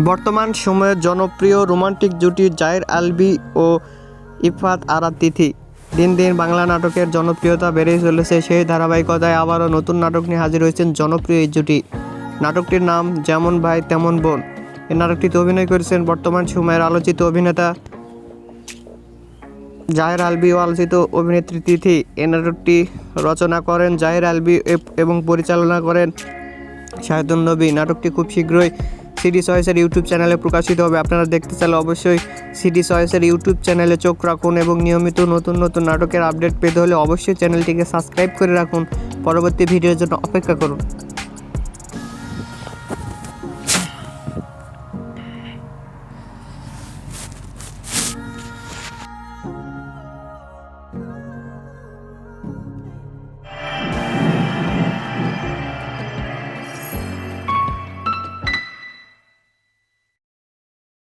বর্তমান সময়ের জনপ্রিয় রোমান্টিক জুটি জাহির আলভী ও ইফাত আরা তিথি। দিন দিন বাংলা নাটকের জনপ্রিয়তা বেড়েই চলেছে। সেই ধারাবাহিকতায় আবারও নতুন নাটক নিয়ে হাজির হয়েছেন জনপ্রিয় এই জুটি। নাটকটির নাম যেমন ভাই তেমন বোন। এই নাটকটিতে অভিনয় করেছেন বর্তমান সময়ের আলোচিত অভিনেতা জাহির আলভী ও আলোচিত অভিনেত্রী তিথি। এই নাটকটি রচনা করেন জাহির আলভী এবং পরিচালনা করেন শাহিদুন নবী। নাটকটি খুব শীঘ্রই সিডি চয়েসের ইউটিউব চ্যানেলে প্রকাশিত হবে। আপনারা দেখতে চাইলে অবশ্যই সিডি চয়েসের ইউটিউব চ্যানেলে চোখ রাখুন এবং নিয়মিত নতুন নতুন নাটকের আপডেট পেতে হলে অবশ্যই চ্যানেলটিকে সাবস্ক্রাইব করে রাখুন। পরবর্তী ভিডিওর জন্য অপেক্ষা করুন।